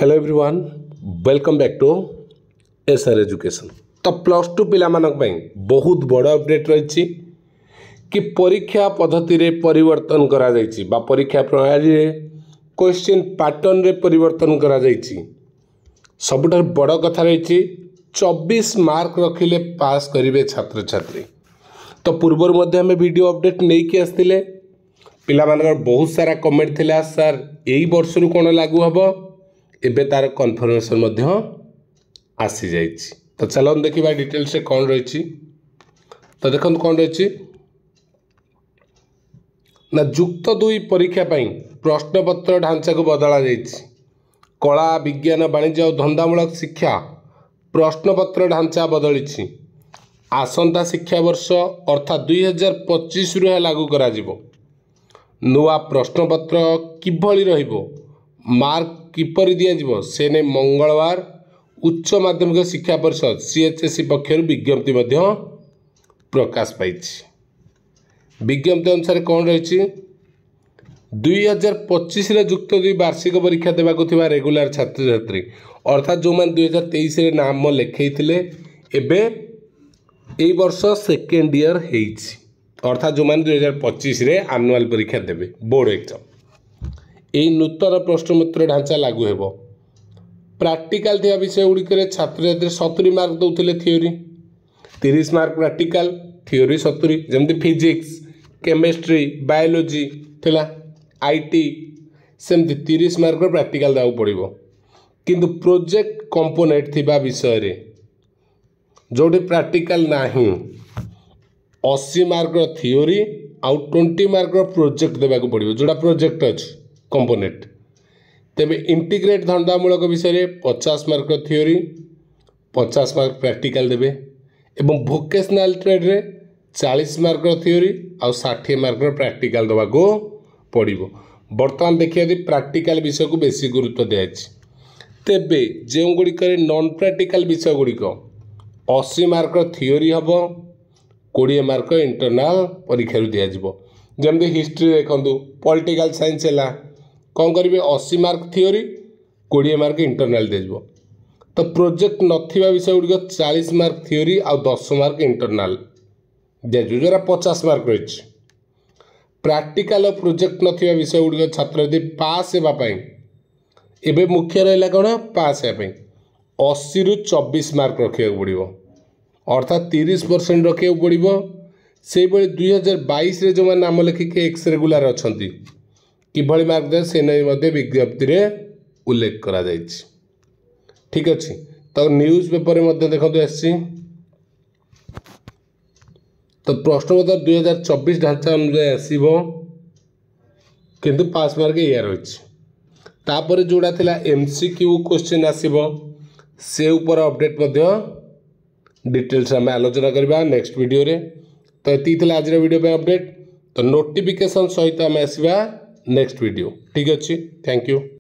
Hello everyone welcome back to SR education. तो plus two पिला मानक पई बहुत बड़ अपडेट रही कि परीक्षा पद्धति रे परिवर्तन करा जायछि बा परीक्षा प्रणाली रे क्वेश्चन पैटर्न रे परिवर्तन करा जायछि। सबुठार बड़ कथा रही 24 मार्क रखिले पास करिवे छात्र छात्री। तो पूर्वर मध्य हमें वीडियो अपडेट नहीं कि आसतिले पिला मानकर बहुत सारा कमेंट थिला सर एई वर्ष रु कोन लागू हबो एबे तार कन्फर्मेशन मध्य आसी जाइछि। तो चलो देखिबा डिटेल से कौन रही। तो देखो कौन रही ना जुक्त 2 परीक्षा पाई प्रश्नपत्र ढांचा को बदला जाइछि। कला विज्ञान वाणिज्य और धंदामूलक शिक्षा प्रश्नपत्र ढांचा बदली आसंता शिक्षा वर्ष अर्थात 2025 रु लागू करा जिवो। नुआ प्रश्नपत्र किभली रहिबो मार्क किपरि दिया जिवो से ने मंगलवार उच्च माध्यमिक शिक्षा परिषद सीएचएससी पक्षर विज्ञप्ति मध्य प्रकाश पाइछि। विज्ञप्ति अनुसार कौन रही 2025 रे जुक्त 2 वार्षिक परीक्षा देबाको थिबा रेगुलर छात्र छात्री अर्थात जो मान 2023 रे नाम लिखैथिले एबे एई वर्ष सेकेंड ईयर हेइछि अर्थात जो मान 2025 रे एनुअल परीक्षा देबे बोर्ड एग्जाम यही नूतन प्रश्नपत्र ढांचा लागू हेबो। प्रैक्टिकल थिया विषय गुड़िक छात्र छात्री 70 मार्क दौले थियोरी 30 मार्क प्रैक्टिकल थियोरी 70 जमती फिजिक्स केमिस्ट्री बायोलॉजी थिला आईटी सेमती 30 मार्क प्रैक्टिकल दाउ पड़िबो। किंतु प्रोजेक्ट कंपोनेंट थिबा विषय रे जोटी प्रैक्टिकल नाही 80 मार्क थियोरी आउ 20 मार्क प्रोजेक्ट देबाको पड़िबो जोटा प्रोजेक्ट अछि कंपोनेंट। तेबे इंटीग्रेट धंदामूलक विषय रे 50 मार्क थियोरी 50 मार्क प्रैक्टिकल देबे एवं वोकेशनल ट्रेड रे 40 मार्क थियोरी आउ 60 मार्क प्रैक्टिकल दबाको पड़िबो। वर्तमान देखिए यदि प्रैक्टिकल विषय को बेसी गुरुत्व दियाछि तेबे जे गुड़िक नॉन प्रैक्टिकल विषय गुड़िक 80 मार्क थियोरी हबो 20 मार्क इंटरनल परीक्षा दिज्व। जमती हिस्ट्री देखु पॉलिटिकल साइंस है कौन करेंगे 80 मार्क थियोरी 20 मार्क इंटरनल दिज्व। तो प्रोजेक्ट नथिबा विषय गुड़िक 40 मार्क थियोरी आउ 10 मार्क इंटरनल दिज्व जोरा 50 मार्क रही। प्रैक्टिकल और प्रोजेक्ट नथिबा विषय गुड़िक छात्र यदि पास होगापाई एबे मुख्य रहा कौन पास होगापाई 80 रु 24 मार्क रखा पड़ो अर्थात 30% रखा पड़ो। से 2022 रे जो मान नाम लिखिके एक्स रेगुलर अच्छा किभली मार्क दे से नहीं विज्ञप्ति रे उल्लेख करा जायछि। ठीक अच्छे। तो न्यूज पेपर में देखो आसी तो प्रश्नपत्र 2024 ढांचा अनुसार आसो किंतु पास मार्क या रही तापर जोड़ा थिला एमसीक्यू क्वेश्चन आसीबो से ऊपर अपडेट डिटेल्स आम आलोचना करबा नेक्स्ट वीडियो रे। तो ये आज वीडियो पे अपडेट तो नोटिफिकेशन सहित आम आसवा नेक्स्ट वीडियो। ठीक अच्छे थैंक यू।